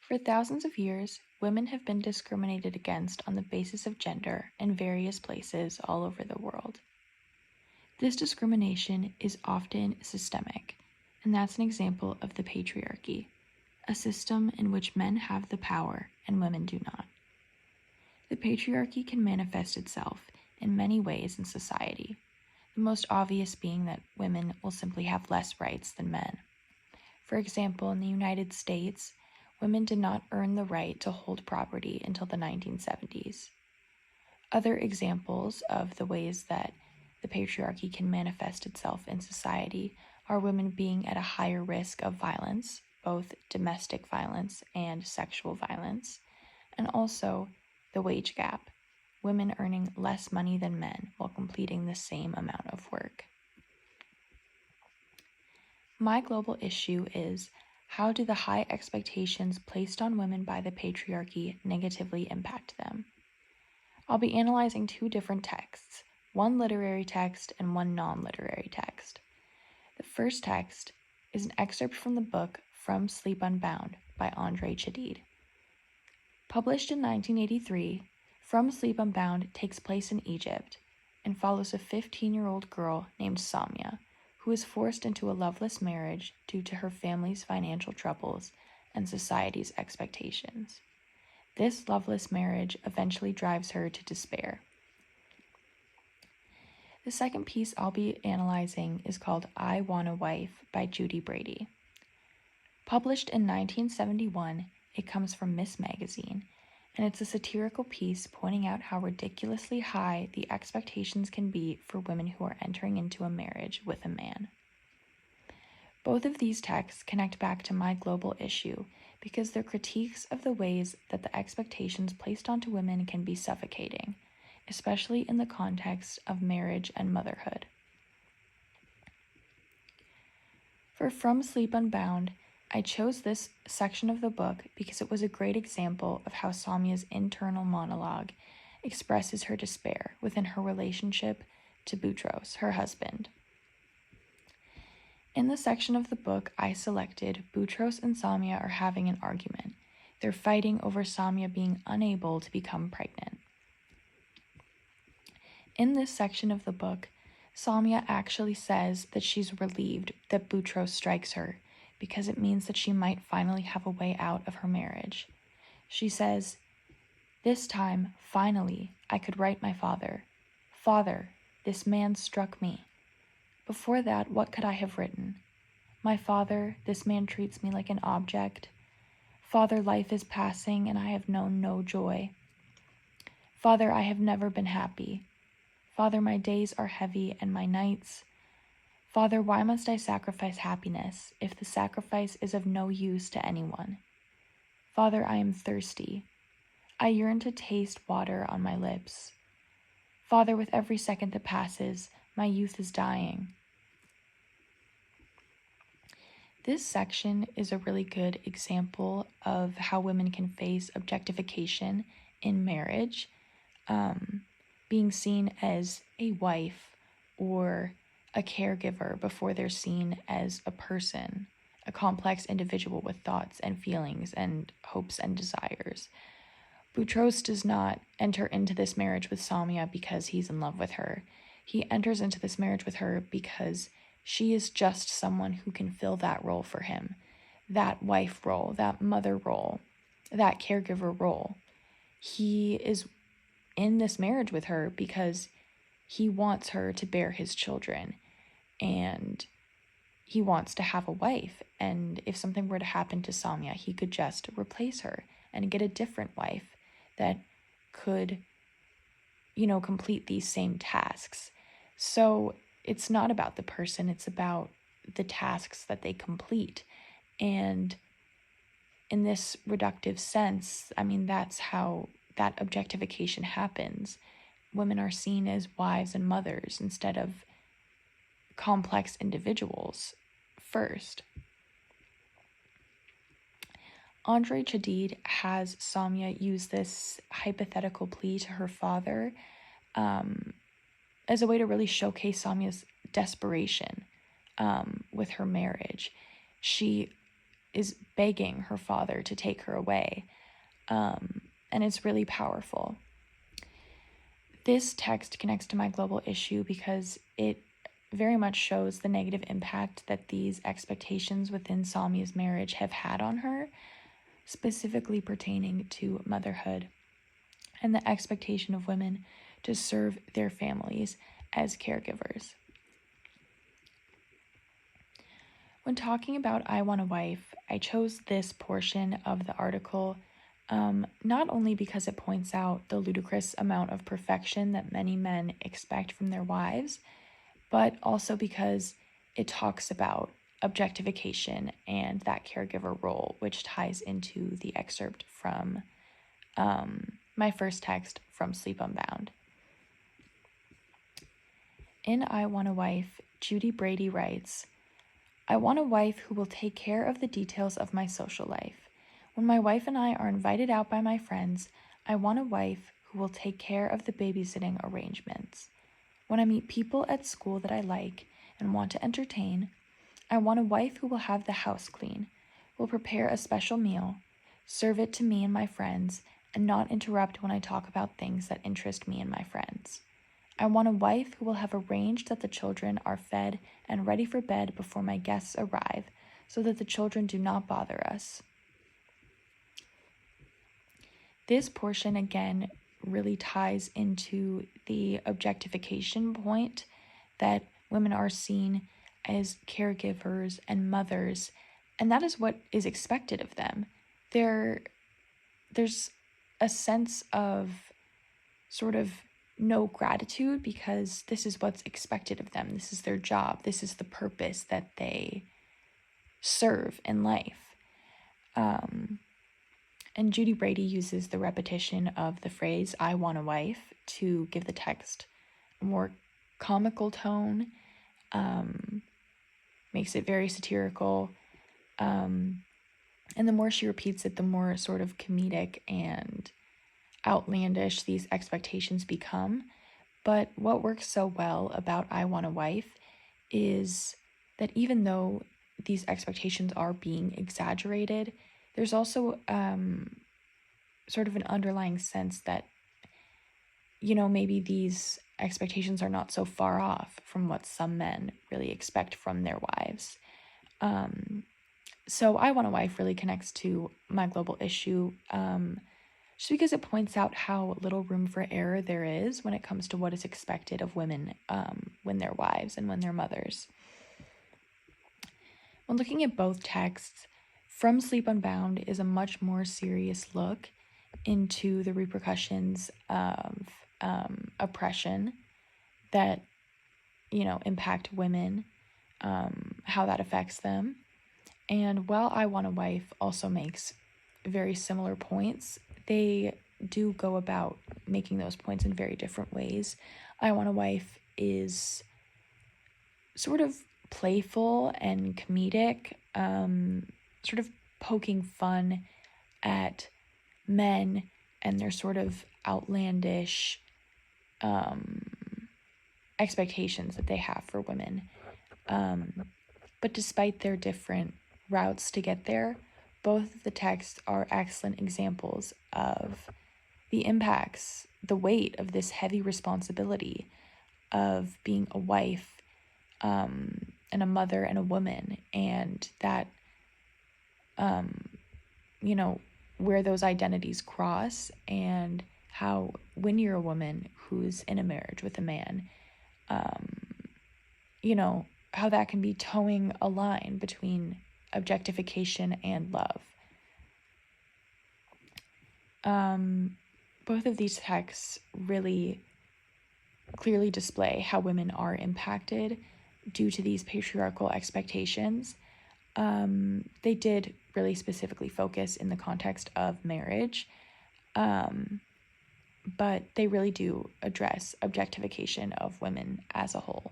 For thousands of years, women have been discriminated against on the basis of gender in various places all over the world. This discrimination is often systemic, and that's an example of the patriarchy, a system in which men have the power and women do not. The patriarchy can manifest itself in many ways in society, the most obvious being that women will simply have less rights than men. For example, in the United States, women did not earn the right to hold property until the 1970s. Other examples of the ways that the patriarchy can manifest itself in society are women being at a higher risk of violence, both domestic violence and sexual violence, and also the wage gap, women earning less money than men while completing the same amount of work. My global issue is, how do the high expectations placed on women by the patriarchy negatively impact them? I'll be analyzing two different texts, one literary text and one non-literary text. The first text is an excerpt from the book From Sleep Unbound by Andrei Chadid. Published in 1983, From Sleep Unbound takes place in Egypt and follows a 15-year-old girl named Samia, who is forced into a loveless marriage due to her family's financial troubles and society's expectations. This loveless marriage eventually drives her to despair. The second piece I'll be analyzing is called I Want a Wife by Judy Brady. Published in 1971, it comes from Miss Magazine, and it's a satirical piece pointing out how ridiculously high the expectations can be for women who are entering into a marriage with a man. Both of these texts connect back to my global issue because they're critiques of the ways that the expectations placed onto women can be suffocating, especially in the context of marriage and motherhood. For From Sleep Unbound, I chose this section of the book because it was a great example of how Samia's internal monologue expresses her despair within her relationship to Boutros, her husband. In the section of the book I selected, Boutros and Samia are having an argument. They're fighting over Samia being unable to become pregnant. In this section of the book, Samia actually says that she's relieved that Boutros strikes her because it means that she might finally have a way out of her marriage. She says, "This time, finally, I could write my father. Father, this man struck me. Before that, what could I have written? My father, this man treats me like an object. Father, life is passing and I have known no joy. Father, I have never been happy. Father, my days are heavy and my nights. Father, why must I sacrifice happiness if the sacrifice is of no use to anyone? Father, I am thirsty. I yearn to taste water on my lips. Father, with every second that passes, my youth is dying." This section is a really good example of how women can face objectification in marriage, being seen as a wife or a caregiver before they're seen as a person, a complex individual with thoughts and feelings and hopes and desires. Boutros does not enter into this marriage with Samia because he's in love with her. He enters into this marriage with her because she is just someone who can fill that role for him, that wife role, that mother role, that caregiver role. He is in this marriage with her because he wants her to bear his children, and he wants to have a wife. And if something were to happen to Samia, he could just replace her and get a different wife that could, complete these same tasks. So it's not about the person, it's about the tasks that they complete. And in this reductive sense, that's how that objectification happens. Women are seen as wives and mothers instead of complex individuals first. Andrei Chadid has Samia use this hypothetical plea to her father as a way to really showcase Samia's desperation with her marriage. She is begging her father to take her away. And it's really powerful. This text connects to my global issue because it very much shows the negative impact that these expectations within Salmia's marriage have had on her, specifically pertaining to motherhood and the expectation of women to serve their families as caregivers. When talking about I Want a Wife, I chose this portion of the article not only because it points out the ludicrous amount of perfection that many men expect from their wives, but also because it talks about objectification and that caregiver role, which ties into the excerpt from my first text from Sleep Unbound. In I Want a Wife, Judy Brady writes, I want a wife who will take care of the details of my social life. When my wife and I are invited out by my friends, I want a wife who will take care of the babysitting arrangements. When I meet people at school that I like and want to entertain, I want a wife who will have the house clean, will prepare a special meal, serve it to me and my friends, and not interrupt when I talk about things that interest me and my friends. I want a wife who will have arranged that the children are fed and ready for bed before my guests arrive, so that the children do not bother us. This portion, again, really ties into the objectification point that women are seen as caregivers and mothers, and that is what is expected of them. There's a sense of sort of no gratitude because this is what's expected of them. This is their job. This is the purpose that they serve in life. And Judy Brady uses the repetition of the phrase, I want a wife, to give the text a more comical tone, makes it very satirical. And the more she repeats it, the more sort of comedic and outlandish these expectations become. But what works so well about I Want a Wife is that even though these expectations are being exaggerated, there's also sort of an underlying sense that, maybe these expectations are not so far off from what some men really expect from their wives. So I Want a Wife really connects to my global issue, just because it points out how little room for error there is when it comes to what is expected of women when they're wives and when they're mothers. When looking at both texts, From Sleep Unbound is a much more serious look into the repercussions of oppression that, impact women, how that affects them. And while I Want a Wife also makes very similar points, they do go about making those points in very different ways. I Want a Wife is sort of playful and comedic, sort of poking fun at men and their sort of outlandish expectations that they have for women. But despite their different routes to get there, both of the texts are excellent examples of the impacts, the weight of this heavy responsibility of being a wife and a mother and a woman, and that, where those identities cross, and how when you're a woman who's in a marriage with a man, how that can be towing a line between objectification and love. Both of these texts really clearly display how women are impacted due to these patriarchal expectations. They did really specifically focus in the context of marriage, but they really do address objectification of women as a whole.